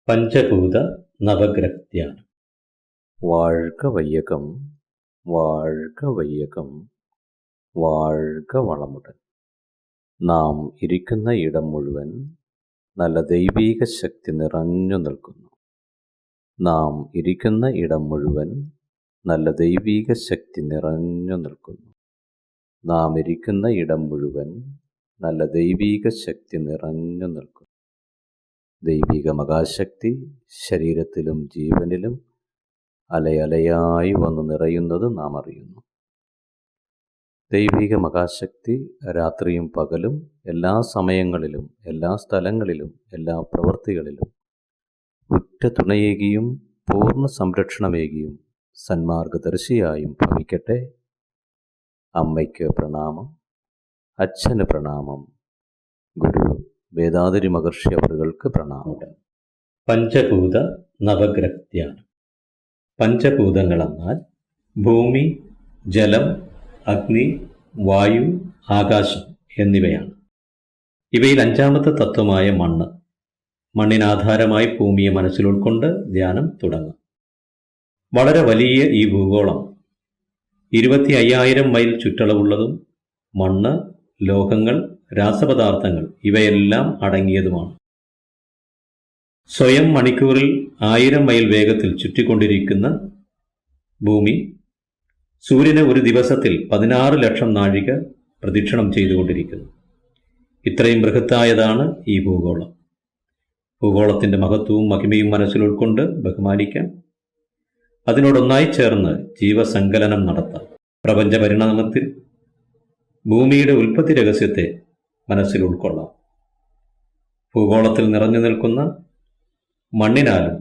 பஞ்சபூத நவகிரகத்தியானம். வாழ்க வையகம், வாழ்க வையகம், வாழ்க வளமுடன். നാം ഇരിക്കുന്ന ഇടം മുഴുവൻ നല്ല ദൈവീക ശക്തി നിറഞ്ഞു നിൽക്കുന്നു. നാം ഇരിക്കുന്ന ഇടം മുഴുവൻ നല്ല ദൈവീക ശക്തി നിറഞ്ഞു നിൽക്കുന്നു. നാം ഇരിക്കുന്ന ഇടം മുഴുവൻ നല്ല ദൈവീക ശക്തി നിറഞ്ഞു നിൽക്കുന്നു. ദൈവിക മഹാശക്തി ശരീരത്തിലും ജീവനിലും അലയലയായി വന്നു നിറയുന്നത് നാം അറിയുന്നു. ദൈവിക മഹാശക്തി രാത്രിയും പകലും എല്ലാ സമയങ്ങളിലും എല്ലാ സ്ഥലങ്ങളിലും എല്ലാ പ്രവൃത്തികളിലും ഉറ്റ തുണയേകിയും പൂർണ്ണ സംരക്ഷണമേകിയും സന്മാർഗദർശിയായും ഭവിക്കട്ടെ. അമ്മയ്ക്ക് പ്രണാമം, അച്ഛന് പ്രണാമം, ഗുരു വേദാതിരി മഹർഷി അവർക്ക് പ്രണാമം. പഞ്ചഭൂത നവഗ്രഹത്തിയാനം. പഞ്ചഭൂതങ്ങളെന്നാൽ ഭൂമി, ജലം, അഗ്നി, വായു, ആകാശം എന്നിവയാണ്. ഇവയിൽ അഞ്ചാമത്തെ തത്വമായ മണ്ണ്. മണ്ണിനാധാരമായി ഭൂമിയെ മനസ്സിൽ ഉൾക്കൊണ്ട് ധ്യാനം തുടങ്ങും. വളരെ വലിയ ഈ ഭൂഗോളം 25,000 മൈൽ ചുറ്റളവുള്ളതും മണ്ണ്, ലോഹങ്ങൾ, രാസപദാർത്ഥങ്ങൾ ഇവയെല്ലാം അടങ്ങിയതുമാണ്. സ്വയം മണിക്കൂറിൽ 1000 മൈൽ വേഗത്തിൽ ചുറ്റിക്കൊണ്ടിരിക്കുന്ന ഭൂമി സൂര്യനെ ഒരു ദിവസത്തിൽ 16 ലക്ഷം നാഴിക പ്രദക്ഷിണം ചെയ്തുകൊണ്ടിരിക്കുന്നു. ഇത്രയും ബൃഹത്തായതാണ് ഈ ഭൂഗോളം. ഭൂഗോളത്തിൻ്റെ മഹത്വവും മഹിമയും മനസ്സിൽ ഉൾക്കൊണ്ട് ബഹുമാനിക്കാം. അതിനോടൊന്നായി ചേർന്ന് ജീവസങ്കലനം നടത്താം. പ്രപഞ്ച പരിണാമത്തിൽ ഭൂമിയുടെ ഉൽപ്പത്തി രഹസ്യത്തെ മനസ്സിൽ ഉൾക്കൊള്ളാം. ഭൂഗോളത്തിൽ നിറഞ്ഞു നിൽക്കുന്ന മണ്ണിനാലും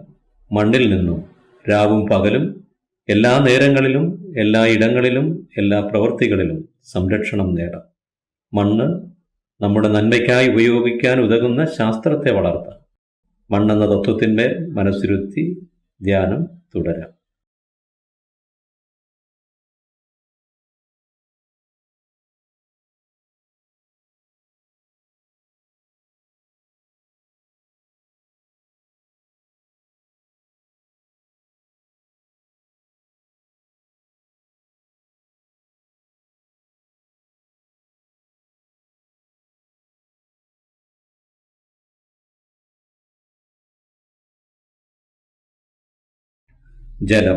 മണ്ണിൽ നിന്നും രാവും പകലും എല്ലാ നേരങ്ങളിലും എല്ലാ ഇടങ്ങളിലും എല്ലാ പ്രവൃത്തികളിലും സംരക്ഷണം നേടാം. മണ്ണ് നമ്മുടെ നന്മയ്ക്കായി ഉപയോഗിക്കാൻ ഉതകുന്ന ശാസ്ത്രത്തെ വളർത്താം. മണ്ണെന്ന തത്വത്തിൻ്റെ മനസ്സിരുത്തി ധ്യാനം തുടരാം. ജലം.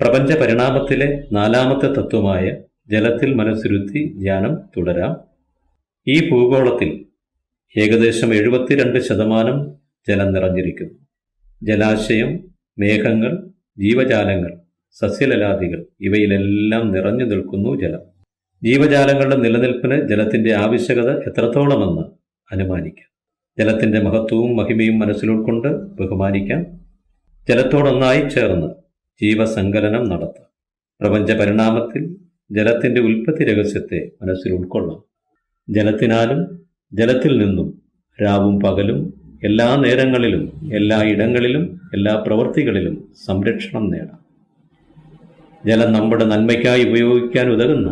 പ്രപഞ്ച പരിണാമത്തിലെ 4ാമത്തെ തത്വമായ ജലത്തിൽ മനസ്സിരുത്തി ധ്യാനം തുടരാം. ഈ ഭൂഗോളത്തിൽ ഏകദേശം 72% ജലം നിറഞ്ഞിരിക്കുന്നു. ജലാശയം, മേഘങ്ങൾ, ജീവജാലങ്ങൾ, സസ്യലലാദികൾ ഇവയിലെല്ലാം നിറഞ്ഞു നിൽക്കുന്നു ജലം. ജീവജാലങ്ങളുടെ നിലനിൽപ്പിന് ജലത്തിൻ്റെ ആവശ്യകത എത്രത്തോളമെന്ന് അനുമാനിക്കാം. ജലത്തിൻ്റെ മഹത്വവും മഹിമയും മനസ്സിൽ ഉൾക്കൊണ്ട് ബഹുമാനിക്കാം. ജലത്തോടൊന്നായി ചേർന്ന് ജീവസങ്കലനം നടത്താം. പ്രപഞ്ച പരിണാമത്തിൽ ജലത്തിൻ്റെ ഉൽപ്പത്തി രഹസ്യത്തെ മനസ്സിൽ ഉൾക്കൊള്ളാം. ജലത്തിനാലും ജലത്തിൽ നിന്നും രാവും പകലും എല്ലാ നേരങ്ങളിലും എല്ലാ ഇടങ്ങളിലും എല്ലാ പ്രവൃത്തികളിലും സംരക്ഷണം നേടാം. ജലം നമ്മുടെ നന്മയ്ക്കായി ഉപയോഗിക്കാൻ ഉതകുന്ന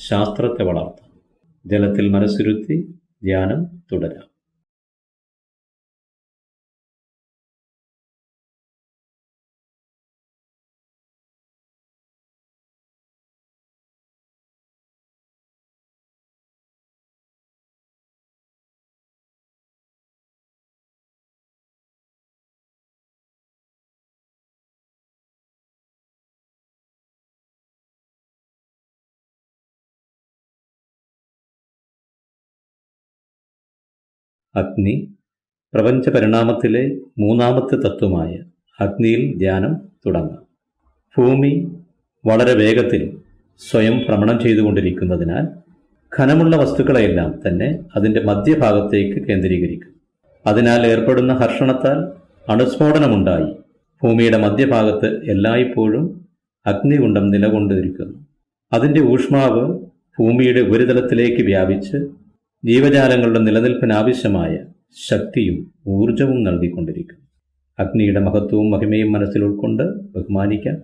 ശാസ്ത്രത്തെ വളർത്താം. ജലത്തിൽ മനസ്സിരുത്തി ധ്യാനം തുടരാം. അഗ്നി. പ്രപഞ്ച പരിണാമത്തിലെ 3ാമത്തെ തത്വമായ അഗ്നിയിൽ ധ്യാനം തുടങ്ങാം. ഭൂമി വളരെ വേഗത്തിൽ സ്വയം ഭ്രമണം ചെയ്തുകൊണ്ടിരിക്കുന്നതിനാൽ ഘനമുള്ള വസ്തുക്കളെയെല്ലാം തന്നെ അതിൻ്റെ മധ്യഭാഗത്തേക്ക് കേന്ദ്രീകരിക്കും. അതിനാൽ ഏർപ്പെടുന്ന ഹർഷണത്താൽ അണുസ്ഫോടനമുണ്ടായി ഭൂമിയുടെ മധ്യഭാഗത്ത് എല്ലായ്പ്പോഴും അഗ്നികുണ്ഡം നിലകൊണ്ടിരിക്കുന്നു. അതിൻ്റെ ഊഷ്മാവ് ഭൂമിയുടെ ഉപരിതലത്തിലേക്ക് വ്യാപിച്ച് ജീവജാലങ്ങളുടെ നിലനിൽപ്പിനാവശ്യമായ ശക്തിയും ഊർജവും നൽകിക്കൊണ്ടിരിക്കുന്നു. അഗ്നിയുടെ മഹത്വവും മഹിമയും മനസ്സിൽ ഉൾക്കൊണ്ട് ബഹുമാനിക്കാം.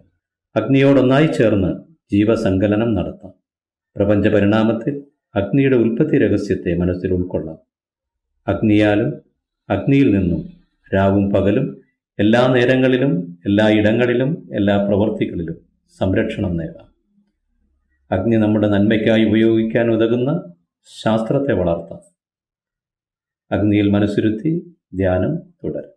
അഗ്നിയോടൊന്നായി ചേർന്ന് ജീവസങ്കലനം നടത്താം. പ്രപഞ്ച പരിണാമത്തിൽ അഗ്നിയുടെ ഉൽപ്പത്തി രഹസ്യത്തെ മനസ്സിൽ ഉൾക്കൊള്ളാം. അഗ്നിയാലും അഗ്നിയിൽ നിന്നും രാവും പകലും എല്ലാ നേരങ്ങളിലും എല്ലാ ഇടങ്ങളിലും എല്ലാ പ്രവൃത്തികളിലും സംരക്ഷണം നേടാം. അഗ്നി നമ്മുടെ നന്മയ്ക്കായി ഉപയോഗിക്കാൻ ഉതകുന്ന ശാസ്ത്രത്തെ വളർത്താം. അഗ്നിയിൽ മനസ്സിരുത്തി ധ്യാനം തുടരും.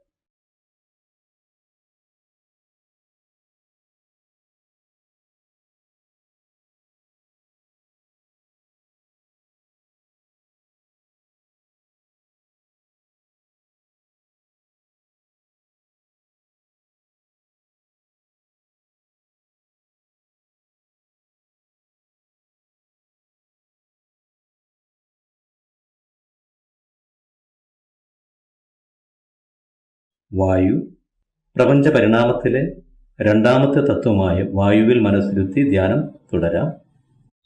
വായു പ്രപഞ്ച പരിണാമത്തിലെ രണ്ടാമത്തെ തത്വമായ വായുവിൽ മനസ്സിരുത്തി ധ്യാനം തുടരാം.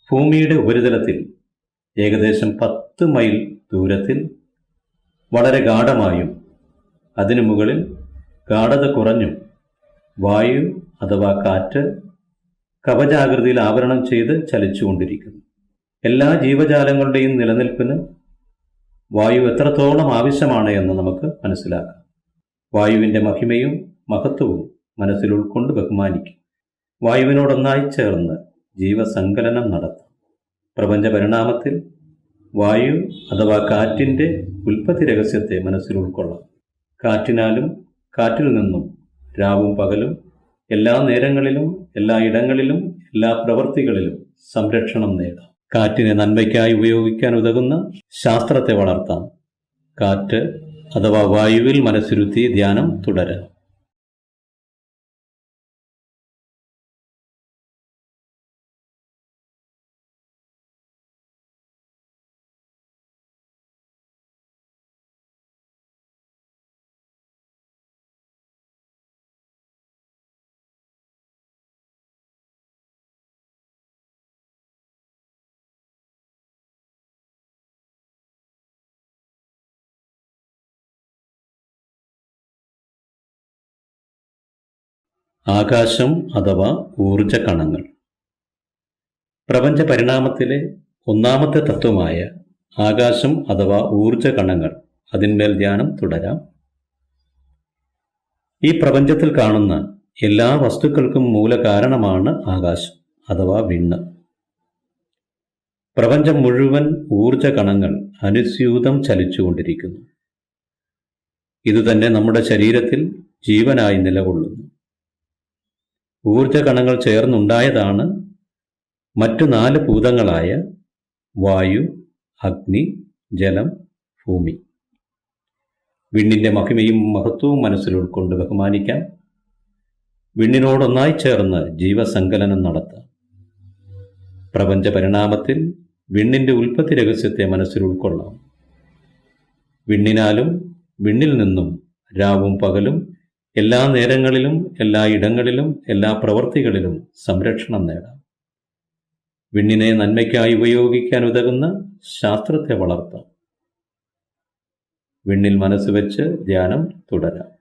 ഭൂമിയുടെ ഉപരിതലത്തിൽ ഏകദേശം 10 മൈൽ ദൂരത്തിൽ വളരെ ഗാഢമായും അതിനു മുകളിൽ ഗാഢത കുറഞ്ഞും വായു അഥവാ കാറ്റ് കവചാകൃതിയിൽ ആവരണം ചെയ്ത് ചലിച്ചുകൊണ്ടിരിക്കുന്നു. എല്ലാ ജീവജാലങ്ങളുടെയും നിലനിൽപ്പിന് വായു എത്രത്തോളം ആവശ്യമാണ് എന്ന് നമുക്ക് മനസ്സിലാക്കാം. വായുവിൻ്റെ മഹിമയും മഹത്വവും മനസ്സിൽ ഉൾക്കൊണ്ട് ബഹുമാനിക്കും. വായുവിനോടൊന്നായി ചേർന്ന് ജീവസങ്കലനം നടത്താം. പ്രപഞ്ച പരിണാമത്തിൽ വായു അഥവാ കാറ്റിൻ്റെ ഉൽപ്പത്തി രഹസ്യത്തെ മനസ്സിൽ ഉൾക്കൊള്ളാം. കാറ്റിനാലും കാറ്റിൽ നിന്നും രാവും പകലും എല്ലാ നേരങ്ങളിലും എല്ലാ ഇടങ്ങളിലും എല്ലാ പ്രവൃത്തികളിലും സംരക്ഷണം നേടാം. കാറ്റിനെ നന്മയ്ക്കായി ഉപയോഗിക്കാൻ ഉതകുന്ന ശാസ്ത്രത്തെ വളർത്താം. കാറ്റ് അഥവാ വായുവിൽ മനസ്സിരുത്തി ധ്യാനം തുടരാം. ആകാശം അഥവാ ഊർജ കണങ്ങൾ പ്രപഞ്ച പരിണാമത്തിലെ ഒന്നാമത്തെ തത്വമായ ആകാശം അഥവാ ഊർജ കണങ്ങൾ, അതിന്മേൽ ധ്യാനം തുടരാം. ഈ പ്രപഞ്ചത്തിൽ കാണുന്ന എല്ലാ വസ്തുക്കൾക്കും മൂലകാരണമാണ് ആകാശം അഥവാ വിണ്ണ്. പ്രപഞ്ചം മുഴുവൻ ഊർജ കണങ്ങൾ അനുസ്യൂതം ചലിച്ചുകൊണ്ടിരിക്കുന്നു. ഇതുതന്നെ നമ്മുടെ ശരീരത്തിൽ ജീവനായി നിലകൊള്ളുന്നു. ഊർജ കണങ്ങൾ ചേർന്നുണ്ടായതാണ് മറ്റു 4 ഭൂതങ്ങളായ വായു, അഗ്നി, ജലം, ഭൂമി. വിണ്ണിൻ്റെ മഹിമയും മഹത്വവും മനസ്സിൽ ഉൾക്കൊണ്ട് ബഹുമാനിക്കാം. വിണ്ണിനോടൊന്നായി ചേർന്ന് ജീവസങ്കലനം നടത്താം. പ്രപഞ്ച പരിണാമത്തിൽ വിണ്ണിൻ്റെ ഉൽപ്പത്തി രഹസ്യത്തെ മനസ്സിൽ ഉൾക്കൊള്ളാം. വിണ്ണിനാലും വിണ്ണിൽ നിന്നും രാവും പകലും എല്ലാ നേരങ്ങളിലും എല്ലാ ഇടങ്ങളിലും എല്ലാ പ്രവൃത്തികളിലും സംരക്ഷണം നേടാം. വിണ്ണിനെ നന്മയ്ക്കായി ഉപയോഗിക്കാൻ ഉതകുന്ന ശാസ്ത്രത്തെ വളർത്താം. വിണ്ണിൽ മനസ്സ് വെച്ച് ധ്യാനം തുടരാം.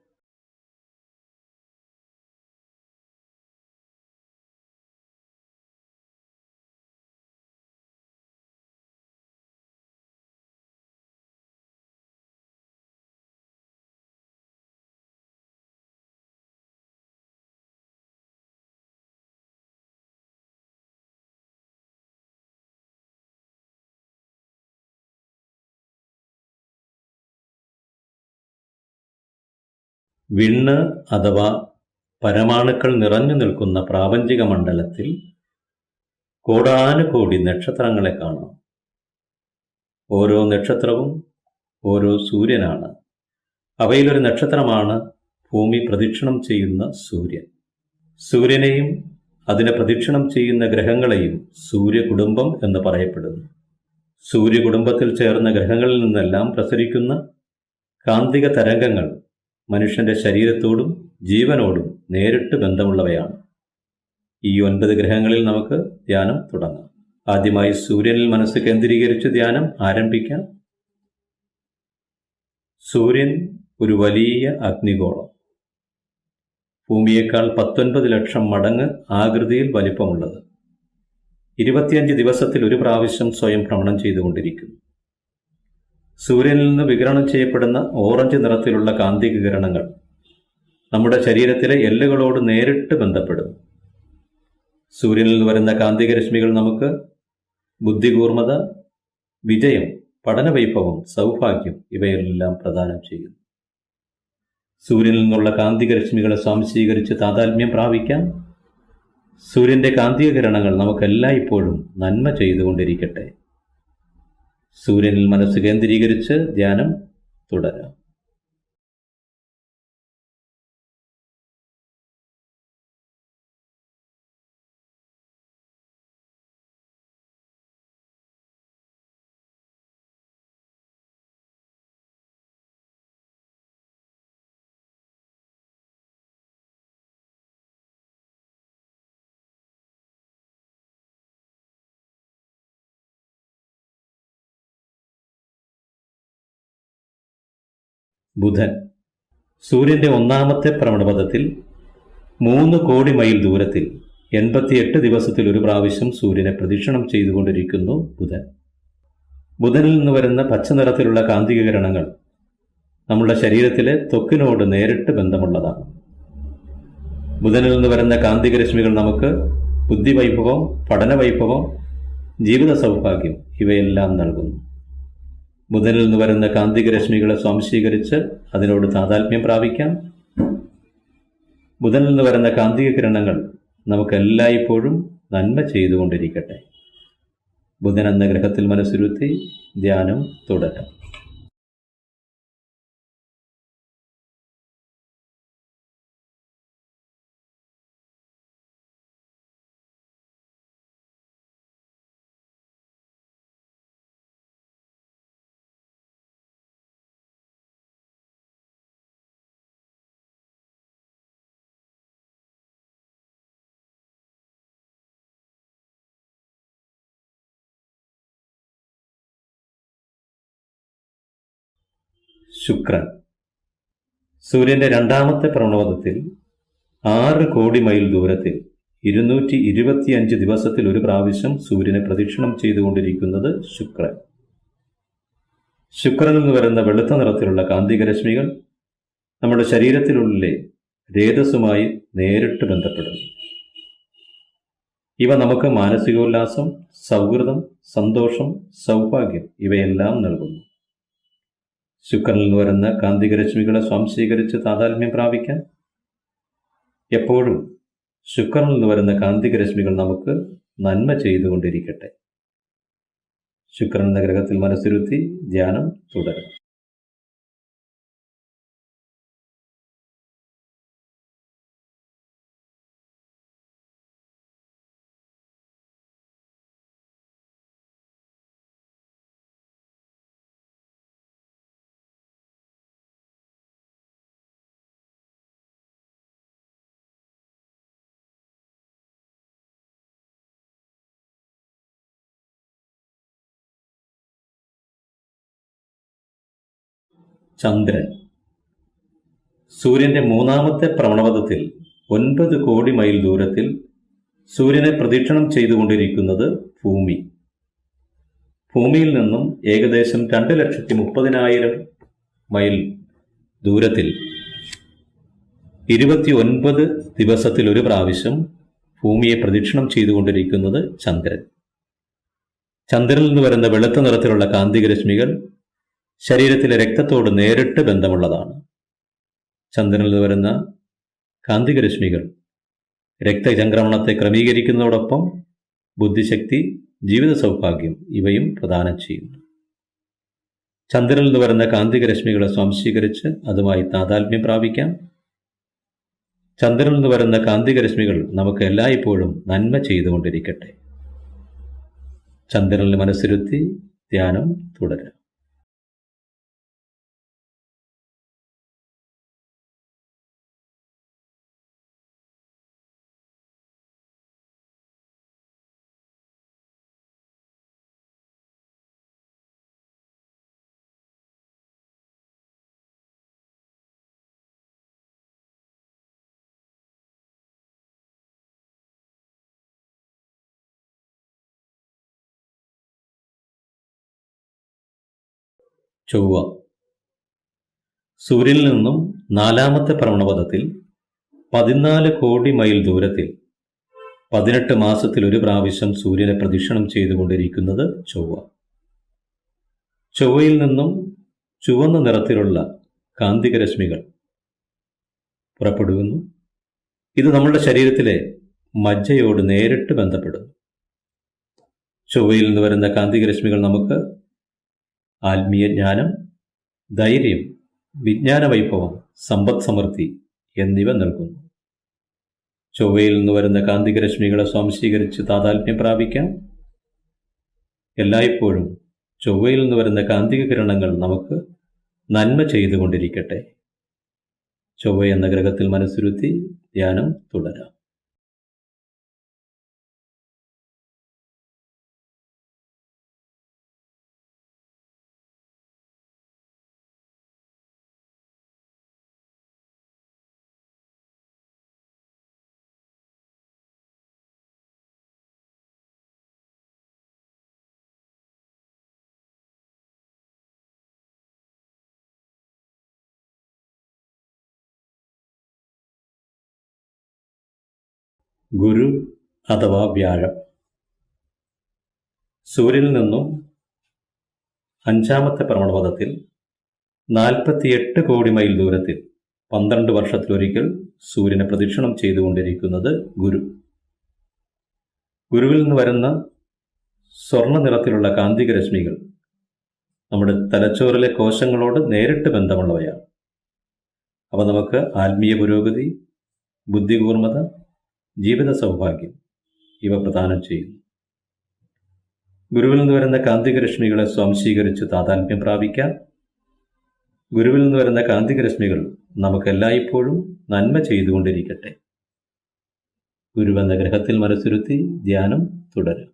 വിണ്ണ് അഥവാ പരമാണുക്കൾ നിറഞ്ഞു നിൽക്കുന്ന പ്രാപഞ്ചിക മണ്ഡലത്തിൽ കോടാനുകോടി നക്ഷത്രങ്ങളെ കാണാം. ഓരോ നക്ഷത്രവും ഓരോ സൂര്യനാണ്. അവയിലൊരു നക്ഷത്രമാണ് ഭൂമി പ്രദക്ഷിണം ചെയ്യുന്ന സൂര്യൻ. സൂര്യനെയും അതിനെ പ്രദക്ഷിണം ചെയ്യുന്ന ഗ്രഹങ്ങളെയും സൂര്യകുടുംബം എന്ന് പറയപ്പെടുന്നു. സൂര്യകുടുംബത്തിൽ ചേർന്ന ഗ്രഹങ്ങളിൽ നിന്നെല്ലാം പ്രസരിക്കുന്ന കാന്തിക തരംഗങ്ങൾ മനുഷ്യന്റെ ശരീരത്തോടും ജീവനോടും നേരിട്ട് ബന്ധമുള്ളവയാണ്. ഈ 9 ഗ്രഹങ്ങളിൽ നമുക്ക് ധ്യാനം തുടങ്ങാം. ആദ്യമായി സൂര്യനിൽ മനസ്സ് കേന്ദ്രീകരിച്ച് ധ്യാനം ആരംഭിക്കാം. സൂര്യൻ ഒരു വലിയ അഗ്നിഗോളം. ഭൂമിയേക്കാൾ 19 ലക്ഷം മടങ്ങ് ആകൃതിയിൽ വലിപ്പമുള്ളത്. 25 ദിവസത്തിൽ ഒരു പ്രാവശ്യം സ്വയം ഭ്രമണം ചെയ്തുകൊണ്ടിരിക്കുന്നു. സൂര്യനിൽ നിന്ന് വികിരണം ചെയ്യപ്പെടുന്ന ഓറഞ്ച് നിറത്തിലുള്ള കാന്തിക കിരണങ്ങൾ നമ്മുടെ ശരീരത്തിലെ എല്ലുകളോട് നേരിട്ട് ബന്ധപ്പെടും. സൂര്യനിൽ നിന്ന് വരുന്ന കാന്തിക രശ്മികൾ നമുക്ക് ബുദ്ധികൂർമ്മത, വിജയം, പഠനവൈഭവം, സൗഭാഗ്യം ഇവയെല്ലാം പ്രദാനം ചെയ്യുന്നു. സൂര്യനിൽ നിന്നുള്ള കാന്തിക രശ്മികളെ സ്വാംശീകരിച്ച് താതാത്മ്യം പ്രാപിക്കാം. സൂര്യന്റെ കാന്തിക കിരണങ്ങൾ നമുക്കെല്ലായ്പ്പോഴും നന്മ ചെയ്തുകൊണ്ടിരിക്കട്ടെ. സൂര്യനിൽ മനസ്സ് കേന്ദ്രീകരിച്ച് ധ്യാനം തുടരാം. ബുധൻ സൂര്യന്റെ ഒന്നാമത്തെ ഭ്രമണപഥത്തിൽ 3 കോടി മൈൽ ദൂരത്തിൽ 88 ദിവസത്തിൽ ഒരു പ്രാവശ്യം സൂര്യനെ പ്രദക്ഷിണം ചെയ്തുകൊണ്ടിരിക്കുന്നു ബുധൻ. ബുധനിൽ നിന്ന് വരുന്ന പച്ച നിറത്തിലുള്ള കാന്തിക കിരണങ്ങൾ നമ്മുടെ ശരീരത്തിലെ ത്വക്കിനോട് നേരിട്ട് ബന്ധമുള്ളതാണ്. ബുധനിൽ നിന്ന് വരുന്ന കാന്തിക രശ്മികൾ നമുക്ക് ബുദ്ധിവൈഭവം, പഠനവൈഭവം, ജീവിത സൗഭാഗ്യം ഇവയെല്ലാം നൽകുന്നു. ബുധനിൽ നിന്ന് വരുന്ന കാന്തിക രശ്മികളെ സ്വാംശീകരിച്ച് അതിനോട് താതാത്മ്യം പ്രാപിക്കാം. ബുധനിൽ നിന്ന് വരുന്ന കാന്തിക കിരണങ്ങൾ നമുക്കെല്ലായ്പ്പോഴും നന്മ ചെയ്തുകൊണ്ടിരിക്കട്ടെ. ബുധൻ എന്ന ഗ്രഹത്തിൽ മനസ്സിരുത്തി ധ്യാനം തുടരാം. ശുക്രൻ സൂര്യന്റെ രണ്ടാമത്തെ ഭ്രമണപഥത്തിൽ 6 കോടി മൈൽ ദൂരത്തിൽ 225 ദിവസത്തിൽ ഒരു പ്രാവശ്യം സൂര്യനെ പ്രദക്ഷിണം ചെയ്തുകൊണ്ടിരിക്കുന്നത് ശുക്രൻ. ശുക്രനിൽ നിന്ന് വരുന്ന വെളുത്ത നിറത്തിലുള്ള കാന്തിക രശ്മികൾ നമ്മുടെ ശരീരത്തിനുള്ളിലെ രേതസ്സുമായി നേരിട്ട് ബന്ധപ്പെടുന്നു. ഇവ നമുക്ക് മാനസികോല്ലാസം, സൗഹൃദം, സന്തോഷം, സൗഭാഗ്യം ഇവയെല്ലാം നൽകുന്നു. ശുക്രനിൽ നിന്ന് വരുന്ന കാന്തിക രശ്മികളെ സ്വാംശീകരിച്ച് താതാത്മ്യം പ്രാപിക്കാൻ. എപ്പോഴും ശുക്രനിൽ നിന്ന് വരുന്ന കാന്തിക രശ്മികൾ നമുക്ക് നന്മ ചെയ്തുകൊണ്ടിരിക്കട്ടെ. ശുക്രൻ എന്ന ഗ്രഹത്തിൽ മനസ്സിരുത്തി ധ്യാനം തുടരാം. ചന്ദ്രൻ സൂര്യന്റെ മൂന്നാമത്തെ ഭ്രമണപഥത്തിൽ 9 കോടി മൈൽ ദൂരത്തിൽ സൂര്യനെ പ്രദക്ഷിണം ചെയ്തുകൊണ്ടിരിക്കുന്നത് ഭൂമി. ഭൂമിയിൽ നിന്നും ഏകദേശം 2,30,000 മൈൽ ദൂരത്തിൽ 29 ദിവസത്തിൽ ഒരു പ്രാവശ്യം ഭൂമിയെ പ്രദക്ഷിണം ചെയ്തുകൊണ്ടിരിക്കുന്നത് ചന്ദ്രൻ. ചന്ദ്രനിൽ നിന്ന് വരുന്ന വെളുത്ത നിറത്തിലുള്ള കാന്തിക രശ്മികൾ ശരീരത്തിലെ രക്തത്തോട് നേരിട്ട് ബന്ധമുള്ളതാണ്. ചന്ദ്രനിൽ നിന്ന് വരുന്ന കാന്തിക രശ്മികൾ രക്തചംക്രമണത്തെ ക്രമീകരിക്കുന്നതോടൊപ്പം ബുദ്ധിശക്തി, ജീവിത സൗഭാഗ്യം ഇവയും പ്രദാനം ചെയ്യുന്നു. ചന്ദ്രനിൽ നിന്ന് വരുന്ന കാന്തിക രശ്മികളെ സ്വാംശീകരിച്ച് അതുമായി താതാത്മ്യം പ്രാപിക്കാം. ചന്ദ്രനിൽ നിന്ന് വരുന്ന കാന്തിക രശ്മികൾ നമുക്ക് എല്ലായ്പ്പോഴും നന്മ ചെയ്തുകൊണ്ടിരിക്കട്ടെ. ചന്ദ്രനിൽ മനസ്സിരുത്തി ധ്യാനം തുടരാം. ചൊവ്വ സൂര്യനിൽ നിന്നും 4-ാമത്തെ ഭ്രമണപഥത്തിൽ 14 കോടി മൈൽ ദൂരത്തിൽ 18 മാസത്തിൽ ഒരു പ്രാവശ്യം സൂര്യനെ പ്രദക്ഷിണം ചെയ്തുകൊണ്ടിരിക്കുന്നത് ചൊവ്വ. ചൊവ്വയിൽ നിന്നും ചുവന്ന നിറത്തിലുള്ള കാന്തികരശ്മികൾ പുറപ്പെടുന്നു. ഇത് നമ്മുടെ ശരീരത്തിലെ മജ്ജയോട് നേരിട്ട് ബന്ധപ്പെടുന്നു. ചൊവ്വയിൽ നിന്ന് വരുന്ന കാന്തികരശ്മികൾ നമുക്ക് ആത്മീയ ജ്ഞാനം, ധൈര്യം, വിജ്ഞാന വൈഭവം, സമ്പദ് സമൃദ്ധി എന്നിവ നൽകുന്നു. ചൊവ്വയിൽ നിന്ന് വരുന്ന കാന്തികരശ്മികളെ സ്വാംശീകരിച്ച് താതാത്മ്യം പ്രാപിക്കാം. എല്ലായ്പ്പോഴും ചൊവ്വയിൽ നിന്ന് വരുന്ന കാന്തിക കിരണങ്ങൾ നമുക്ക് നന്മ ചെയ്തുകൊണ്ടിരിക്കട്ടെ. ചൊവ്വ എന്ന ഗ്രഹത്തിൽ മനസ്സിരുത്തി ധ്യാനം തുടരാം. ഗുരു അഥവാ വ്യാഴം. സൂര്യനിൽ നിന്നും 5-ാമത്തെ ഭ്രമണപഥത്തിൽ 48 കോടി മൈൽ ദൂരത്തിൽ 12 വർഷത്തിലൊരിക്കൽ സൂര്യനെ പ്രദക്ഷിണം ചെയ്തുകൊണ്ടിരിക്കുന്നത് ഗുരു. ഗുരുവിൽ നിന്ന് വരുന്ന സ്വർണ്ണ നിറത്തിലുള്ള കാന്തിക രശ്മികൾ നമ്മുടെ തലച്ചോറിലെ കോശങ്ങളോട് നേരിട്ട് ബന്ധമുള്ളവയാണ്. അവ നമുക്ക് ആത്മീയ പുരോഗതി, ബുദ്ധികൂർമ്മത, ജീവിത സൗഭാഗ്യം ഇവ പ്രദാനം ചെയ്യുന്നു. ഗുരുവിൽ നിന്ന് വരുന്ന കാന്തിക രശ്മികളെ സ്വാംശീകരിച്ച് താതാത്മ്യം പ്രാപിക്കാം. ഗുരുവിൽ നിന്ന് വരുന്ന കാന്തിക രശ്മികൾ നമുക്ക് എല്ലായ്പ്പോഴും നന്മ ചെയ്തുകൊണ്ടിരിക്കട്ടെ. ഗുരുവെന്ന ഗ്രഹത്തിൽ മനസ്സിരുത്തി ധ്യാനം തുടരാം.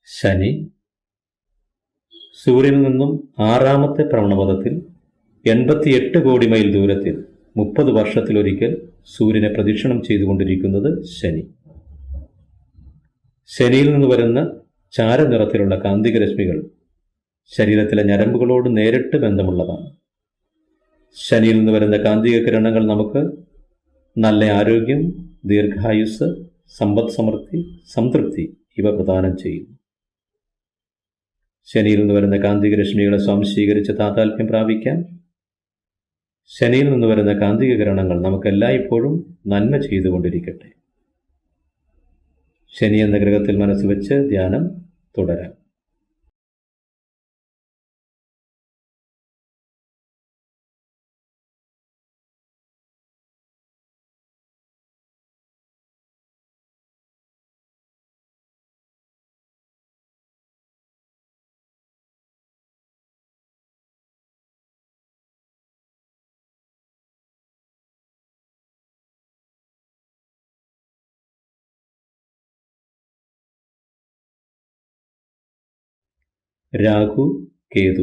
ശനി. സൂര്യനിൽ നിന്നും 6-ാമത്തെ ഭ്രമണപഥത്തിൽ 88 കോടി മൈൽ ദൂരത്തിൽ 30 വർഷത്തിലൊരിക്കൽ സൂര്യനെ പ്രദക്ഷിണം ചെയ്തുകൊണ്ടിരിക്കുന്നത് ശനി. ശനിയിൽ നിന്ന് വരുന്ന ചാരനിറത്തിലുള്ള കാന്തിക രശ്മികൾ ശരീരത്തിലെ ഞരമ്പുകളോട് നേരിട്ട് ബന്ധമുള്ളതാണ്. ശനിയിൽ നിന്ന് വരുന്ന കാന്തിക കിരണങ്ങൾ നമുക്ക് നല്ല ആരോഗ്യം, ദീർഘായുസ്, സമ്പദ് സമൃദ്ധി, സംതൃപ്തി ഇവ പ്രദാനം ചെയ്യുന്നു. ശനിയിൽ നിന്ന് വരുന്ന കാന്തിക രശ്മികളെ സ്വാംശീകരിച്ച് താതാത്മ്യം പ്രാപിക്കാം. ശനിയിൽ നിന്ന് വരുന്ന കാന്തിക കിരണങ്ങൾ നമുക്ക് എല്ലായ്പ്പോഴും നന്മ ചെയ്തുകൊണ്ടിരിക്കട്ടെ. ശനി എന്ന ഗ്രഹത്തിൽ മനസ്സ് വെച്ച് ധ്യാനം തുടരാം. രാഹു, കേതു.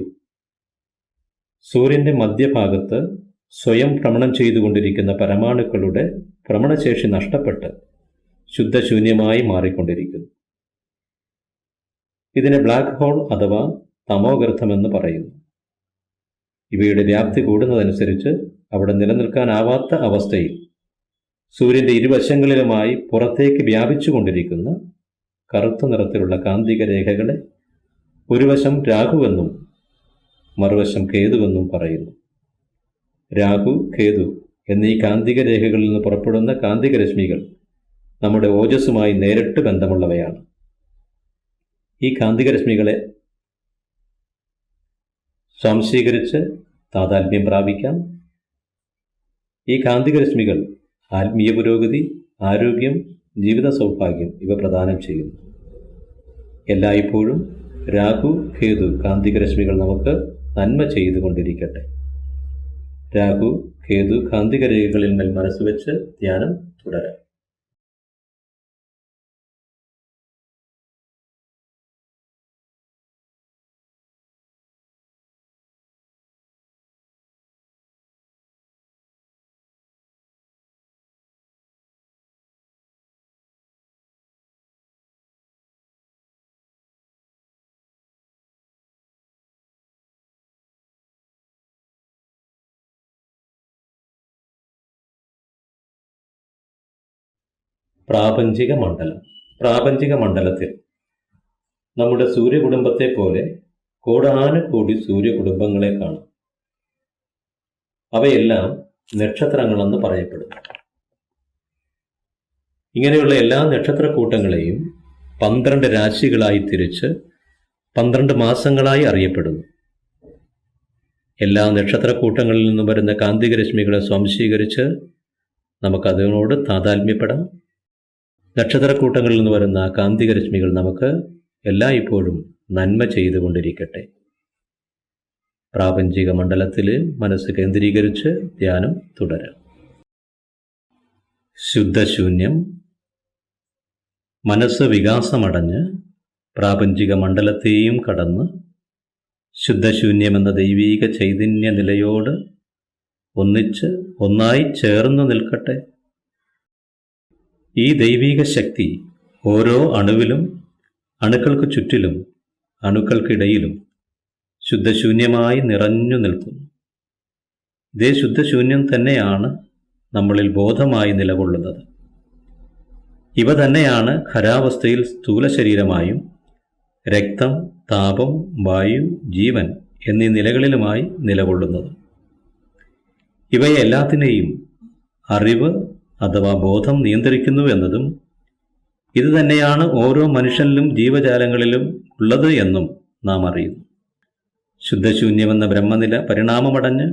സൂര്യന്റെ മധ്യഭാഗത്ത് സ്വയം ഭ്രമണം ചെയ്തുകൊണ്ടിരിക്കുന്ന പരമാണുക്കളുടെ ഭ്രമണശേഷി നഷ്ടപ്പെട്ട് ശുദ്ധശൂന്യമായി മാറിക്കൊണ്ടിരിക്കുന്നു. ഇതിനെ ബ്ലാക്ക് ഹോൾ അഥവാ തമോഗർത്തമെന്ന് പറയുന്നു. ഇവയുടെ വ്യാപ്തി കൂടുന്നതനുസരിച്ച് അവിടെ നിലനിൽക്കാനാവാത്ത അവസ്ഥയിൽ സൂര്യന്റെ ഇരുവശങ്ങളിലുമായി പുറത്തേക്ക് വ്യാപിച്ചുകൊണ്ടിരിക്കുന്ന കറുത്ത നിറത്തിലുള്ള കാന്തിക രേഖകളെ ഒരു വശം രാഹുവെന്നും മറുവശം കേതുവെന്നും പറയുന്നു. രാഹു, കേതു എന്നീ കാന്തിക രേഖകളിൽ നിന്ന് പുറപ്പെടുന്ന കാന്തിക രശ്മികൾ നമ്മുടെ ഓജസ്സുമായി നേരിട്ട് ബന്ധമുള്ളവയാണ്. ഈ കാന്തിക രശ്മികളെ സ്വാംശീകരിച്ച് താതാത്മ്യം പ്രാപിക്കാം. ഈ കാന്തിക രശ്മികൾ ആത്മീയ പുരോഗതി, ആരോഗ്യം, ജീവിത സൗഭാഗ്യം ഇവ പ്രദാനം ചെയ്യുന്നു. എല്ലായ്പ്പോഴും രാഹു, കേതു കാന്തിക രശ്മികൾ നമുക്ക് നന്മ ചെയ്തുകൊണ്ടിരിക്കട്ടെ. രാഹു കേതു കാന്തിക രേഖകളിൽ മേൽ മനസ്സ് വെച്ച് ധ്യാനം തുടരാം. പ്രാപഞ്ചിക മണ്ഡലം. പ്രാപഞ്ചിക മണ്ഡലത്തിൽ നമ്മുടെ സൂര്യകുടുംബത്തെ പോലെ കോടാനുകോടി സൂര്യകുടുംബങ്ങളെ കാണാം. അവയെല്ലാം നക്ഷത്രങ്ങളെന്ന് പറയപ്പെടുന്നു. ഇങ്ങനെയുള്ള എല്ലാ നക്ഷത്രക്കൂട്ടങ്ങളെയും 12 രാശികളായി തിരിച്ച് 12 മാസങ്ങളായി അറിയപ്പെടുന്നു. എല്ലാ നക്ഷത്രക്കൂട്ടങ്ങളിൽ നിന്നും വരുന്ന കാന്തിക രശ്മികളെ സ്വാംശീകരിച്ച് നമുക്കതിനോട് താതാത്മ്യപ്പെടാം. നക്ഷത്രക്കൂട്ടങ്ങളിൽ നിന്ന് വരുന്ന കാന്തിക രശ്മികൾ നമുക്ക് എല്ലായ്പ്പോഴും നന്മ ചെയ്തുകൊണ്ടിരിക്കട്ടെ. പ്രാപഞ്ചിക മണ്ഡലത്തിൽ മനസ്സ് കേന്ദ്രീകരിച്ച് ധ്യാനം തുടരാം. ശുദ്ധശൂന്യം. മനസ്സ് വികാസമടഞ്ഞ് പ്രാപഞ്ചിക മണ്ഡലത്തെയും കടന്ന് ശുദ്ധശൂന്യമെന്ന ദൈവീക ചൈതന്യ നിലയോട് ഒന്നായി ചേർന്ന് നിൽക്കട്ടെ. ഈ ദൈവീക ശക്തി ഓരോ അണുവിലും, അണുക്കൾക്ക് ചുറ്റിലും, അണുക്കൾക്കിടയിലും ശുദ്ധശൂന്യമായി നിറഞ്ഞു നിൽക്കുന്നു. ഇതേ ശുദ്ധശൂന്യം തന്നെയാണ് നമ്മളിൽ ബോധമായി നിലകൊള്ളുന്നത്. ഇവ തന്നെയാണ് ഖരാവസ്ഥയിൽ സ്ഥൂല ശരീരമായും രക്തം, താപം, വായു, ജീവൻ എന്നീ നിലകളിലുമായി നിലകൊള്ളുന്നത്. ഇവയെല്ലാത്തിനെയും അറിവ് അഥവാ ബോധം നിയന്ത്രിക്കുന്നു എന്നതും ഇത് തന്നെയാണ് ഓരോ മനുഷ്യനിലും ജീവജാലങ്ങളിലും ഉള്ളത് എന്നും നാം അറിയുന്നു. ശുദ്ധശൂന്യമെന്ന ബ്രഹ്മനില പരിണാമമടഞ്ഞ്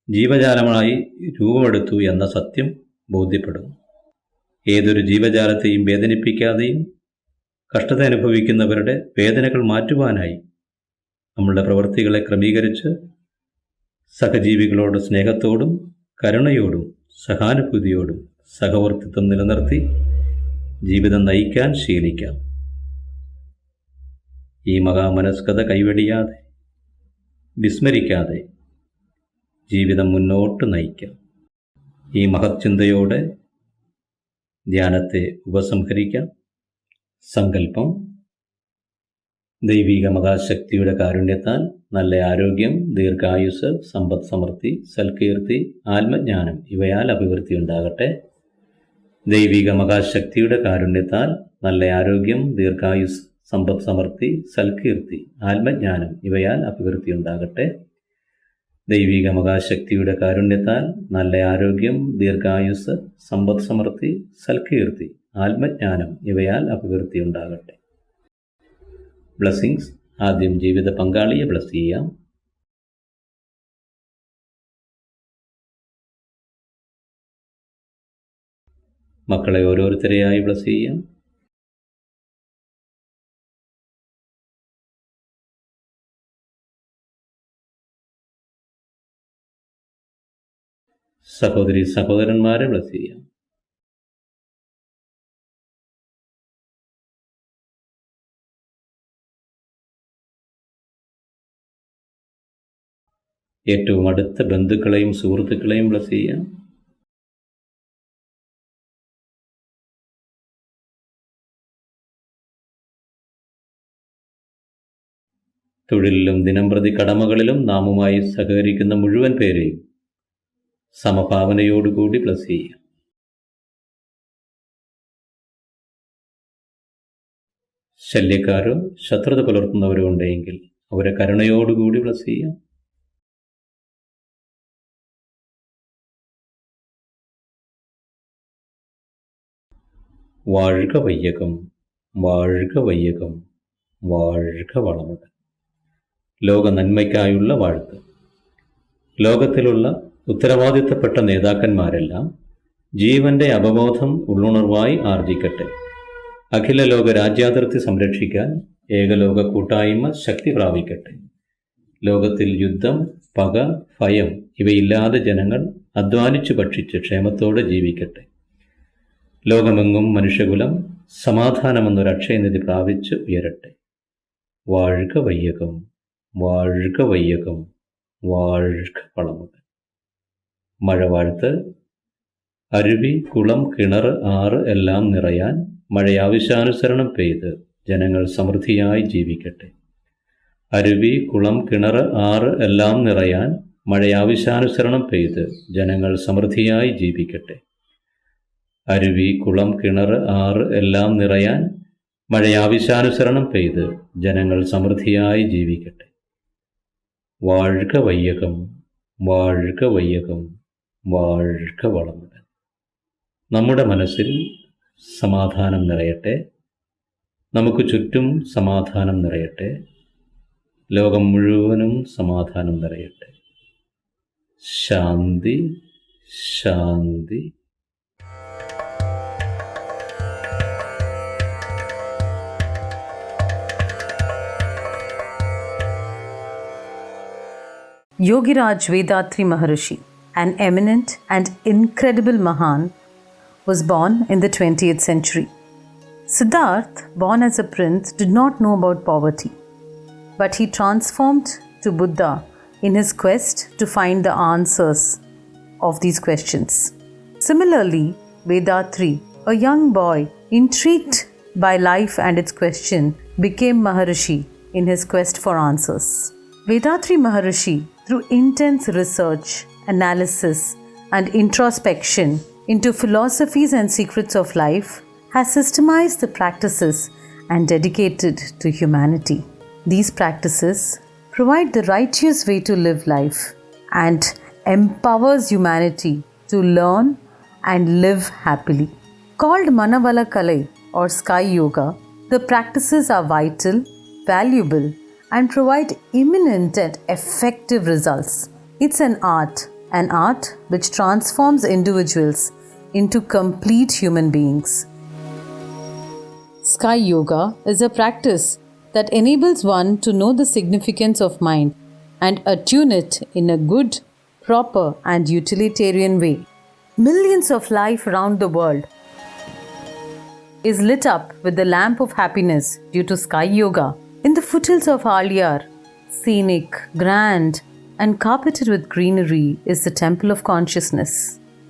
ജീവജാലമായി രൂപമെടുത്തു എന്ന സത്യം ബോധ്യപ്പെടുന്നു. ഏതൊരു ജീവജാലത്തെയും വേദനിപ്പിക്കാതെയും കഷ്ടത അനുഭവിക്കുന്നവരുടെ വേദനകൾ മാറ്റുവാനായി നമ്മളുടെ പ്രവൃത്തികളെ ക്രമീകരിച്ച് സഹജീവികളോട് സ്നേഹത്തോടും കരുണയോടും സഹാനുഭൂതിയോടും സഹവർത്തിത്വം നിലനിർത്തി ജീവിതം നയിക്കാൻ ശീലിക്കാം. ഈ മഹാമനസ്കത കൈവെടിയാതെ, വിസ്മരിക്കാതെ ജീവിതം മുന്നോട്ട് നയിക്കാം. ഈ മഹത് ചിന്തയോടെ ധ്യാനത്തെ ഉപസംഹരിക്കാം. സങ്കല്പം: ദൈവിക മഹാശക്തിയുടെ കാരുണ്യത്താൽ നല്ല ആരോഗ്യം, ദീർഘായുസ്, സമ്പദ് സമൃദ്ധി, സൽകീർത്തി, ആത്മജ്ഞാനം ഇവയാൽ അഭിവൃദ്ധി ഉണ്ടാകട്ടെ. ദൈവിക മഹാശക്തിയുടെ കാരുണ്യത്താൽ നല്ല ആരോഗ്യം, ദീർഘായുസ്, സമ്പദ് സമൃദ്ധി, സൽകീർത്തി, ആത്മജ്ഞാനം ഇവയാൽ അഭിവൃദ്ധി ഉണ്ടാകട്ടെ. ദൈവിക മഹാശക്തിയുടെ കാരുണ്യത്താൽ നല്ല ആരോഗ്യം, ദീർഘായുസ്, സമ്പദ് സമൃദ്ധി, സൽകീർത്തി, ആത്മജ്ഞാനം ഇവയാൽ അഭിവൃദ്ധി ഉണ്ടാകട്ടെ. ബ്ലെസ്സിങ്സ്. ആദ്യം ജീവിത പങ്കാളിയെ ബ്ലെസ് ചെയ്യാം. മക്കളെ ഓരോരുത്തരെയായി ബ്ലെസ് ചെയ്യാം. സഹോദരി സഹോദരന്മാരെ ബ്ലെസ് ചെയ്യാം. ഏറ്റവും അടുത്ത ബന്ധുക്കളെയും സുഹൃത്തുക്കളെയും ബ്ലെസ് ചെയ്യാം. തൊഴിലിലും ദിനംപ്രതി കടമകളിലും നാമുമായി സഹകരിക്കുന്ന മുഴുവൻ പേരെയും സമഭാവനയോടുകൂടി ബ്ലെസ് ചെയ്യാം. ശല്യക്കാരോ ശത്രുത പുലർത്തുന്നവരോ ഉണ്ടെങ്കിൽ അവരെ കരുണയോടുകൂടി ബ്ലെസ് ചെയ്യാം. വാഴ്ക വയ്യകം, വാഴ്ക വയ്യകം, വാഴ്ക വളമുടൻ. ലോക നന്മയ്ക്കായുള്ള വാഴ്ത്ത്. ലോകത്തിലുള്ള ഉത്തരവാദിത്തപ്പെട്ട നേതാക്കന്മാരെല്ലാം ജീവന്റെ അവബോധം ഉള്ളുണർവായി ആർജിക്കട്ടെ. അഖില ലോക രാജ്യാതിർത്തി സംരക്ഷിക്കാൻ ഏകലോക കൂട്ടായ്മ ശക്തി പ്രാപിക്കട്ടെ. ലോകത്തിൽ യുദ്ധം, പക, ഭയം ഇവയില്ലാതെ ജനങ്ങൾ അധ്വാനിച്ചു ഭക്ഷിച്ച് ക്ഷേമത്തോടെ ജീവിക്കട്ടെ. ലോകമെങ്ങും മനുഷ്യകുലം സമാധാനമെന്നൊരു അക്ഷയനിധി പ്രാപിച്ച് ഉയരട്ടെ. വാഴ്ക വയ്യകം, വാഴ്ക വയ്യകം, വാഴ്ക വളമുടൻ. മഴവാഴ്ത്ത്. അരുവി, കുളം, കിണർ, ആറ് എല്ലാം നിറയാൻ മഴയാവശ്യാനുസരണം പെയ്ത് ജനങ്ങൾ സമൃദ്ധിയായി ജീവിക്കട്ടെ. അരുവി, കുളം, കിണർ, ആറ് എല്ലാം നിറയാൻ മഴയാവശ്യാനുസരണം പെയ്ത് ജനങ്ങൾ സമൃദ്ധിയായി ജീവിക്കട്ടെ. അരുവി, കുളം, കിണർ, ആറ് എല്ലാം നിറയാൻ മഴയാവശ്യാനുസരണം പെയ്ത് ജനങ്ങൾ സമൃദ്ധിയായി ജീവിക്കട്ടെ. വാഴ്ക വയ്യകം, വാഴ്ക വയ്യകം, വാഴ്ക വളമുടൻ. നമ്മുടെ മനസ്സിൽ സമാധാനം നിറയട്ടെ. നമുക്ക് ചുറ്റും സമാധാനം നിറയട്ടെ. ലോകം മുഴുവനും സമാധാനം നിറയട്ടെ. ശാന്തി, ശാന്തി. Yogiraj Vethathiri Maharishi, an eminent and incredible Mahan, was born in the 20th century. Siddhartha, born as a prince, did not know about poverty, but he transformed to Buddha in his quest to find the answers of these questions. Similarly, Vethathiri, a young boy intrigued by life and its question, became Maharishi in his quest for answers. Vethathiri Maharishi, through intense research, analysis, and introspection into philosophies and secrets of life, has systemized the practices and dedicated to humanity. These practices provide the righteous way to live life and empowers humanity to learn and live happily. Called Manavala Kalai or Sky Yoga, the practices are vital, valuable, and provide imminent and effective results. It's an art which transforms individuals into complete human beings. Sky Yoga is a practice that enables one to know the significance of mind and attune it in a good, proper, and utilitarian way. Millions of life around the world is lit up with the lamp of happiness due to Sky Yoga. In the foothills of Aliyar, scenic, grand, and carpeted with greenery, is the Temple of Consciousness.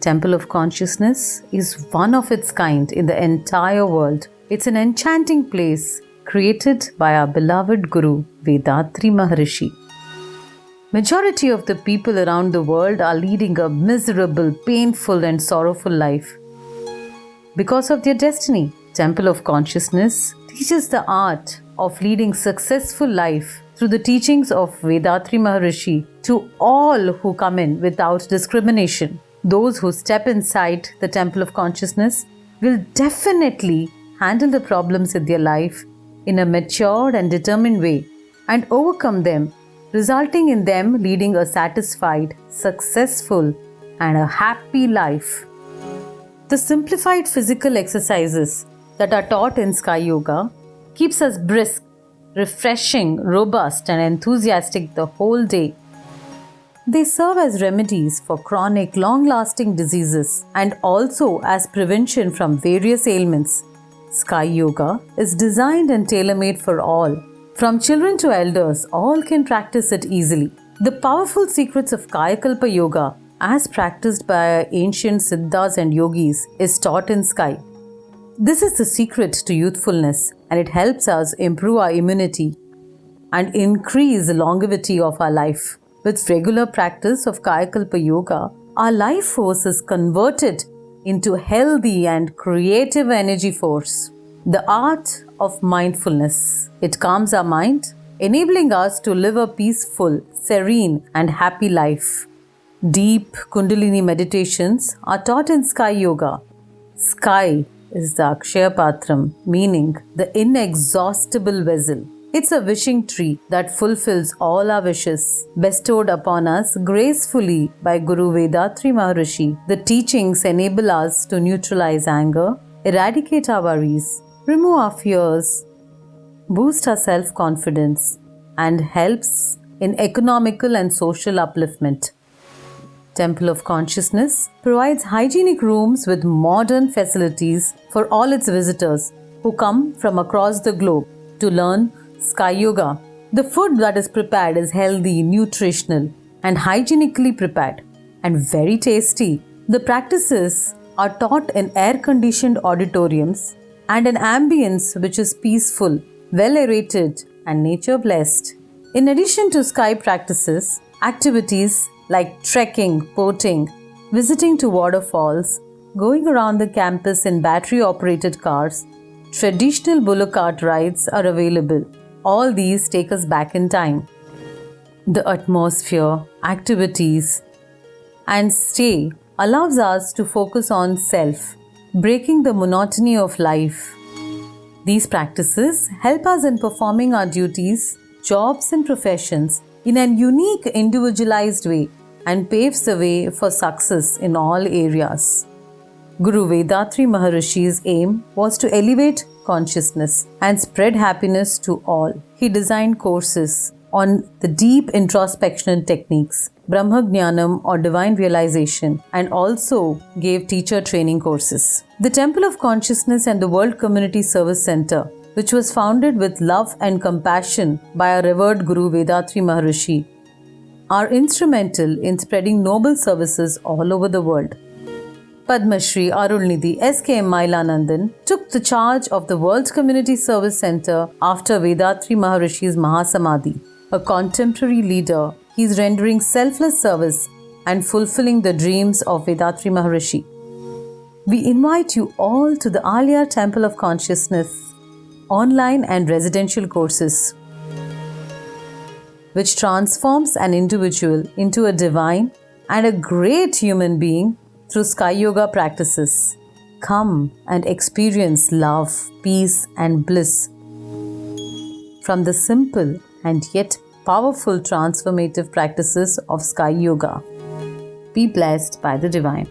Temple of Consciousness is one of its kind in the entire world. It's an enchanting place created by our beloved Guru, Vethathiri Maharishi. Majority of the people around the world are leading a miserable, painful, and sorrowful life because of their destiny. Temple of Consciousness teaches the art of leading successful life through the teachings of Vethathiri Maharishi to all who come in without discrimination. Those who step inside the Temple of Consciousness will definitely handle the problems in their life in a matured and determined way and overcome them, resulting in them leading a satisfied, successful, and a happy life. The simplified physical exercises that are taught in Sky Yoga keeps us brisk, refreshing, robust, and enthusiastic the whole day. They serve as remedies for chronic, long-lasting diseases and also as prevention from various ailments. Sky Yoga is designed and tailor-made for all. From children to elders, all can practice it easily. The powerful secrets of Kayakalpa Yoga, as practiced by ancient Siddhas and Yogis, is taught in Sky. This is the secret to youthfulness, and it helps us improve our immunity and increase the longevity of our life. With regular practice of Kayakalpa Yoga, our life force is converted into healthy and creative energy force. The art of mindfulness. It calms our mind, enabling us to live a peaceful, serene, and happy life. Deep Kundalini meditations are taught in Sky Yoga. Sky is the Akshaya Patram, meaning the inexhaustible vessel. It's a wishing tree that fulfills all our wishes, bestowed upon us gracefully by Guru Vethathiri Maharishi. The teachings enable us to neutralize anger, eradicate our worries, remove our fears, boost our self-confidence, and helps in economical and social upliftment. Temple of Consciousness provides hygienic rooms with modern facilities for all its visitors who come from across the globe to learn Sky Yoga. The food that is prepared is healthy, nutritional, and hygienically prepared, and very tasty. The practices are taught in air-conditioned auditoriums and an ambience which is peaceful, well-aerated, and nature-blessed. In addition to sky practices, activities like trekking, boating, visiting to waterfalls, going around the campus in battery-operated cars, traditional bullock cart rides are available. All these take us back in time. The atmosphere, activities, and stay allows us to focus on self, breaking the monotony of life. These practices help us in performing our duties, jobs, and professions in an unique, individualized way and paves the way for success in all areas. Guru Vethathiri Maharishi's aim was to elevate consciousness and spread happiness to all. He designed courses on the deep introspection techniques, Brahma Jnanam or divine realization, and also gave teacher training courses. The Temple of Consciousness and the World Community Service Center, which was founded with love and compassion by our revered Guru Vethathiri Maharishi, are instrumental in spreading noble services all over the world. Padma Shri Arulnidhi S.K.M. Mailanandan took the charge of the World Community Service Center after Vethathiri Maharishi's Mahasamadhi. A contemporary leader, he is rendering selfless service and fulfilling the dreams of Vethathiri Maharishi. We invite you all to the Alia Temple of Consciousness online and residential courses, which transforms an individual into a divine and a great human being through Sky Yoga practices. Come and experience love, peace, and bliss from the simple and yet powerful transformative practices of Sky Yoga. Be blessed by the Divine.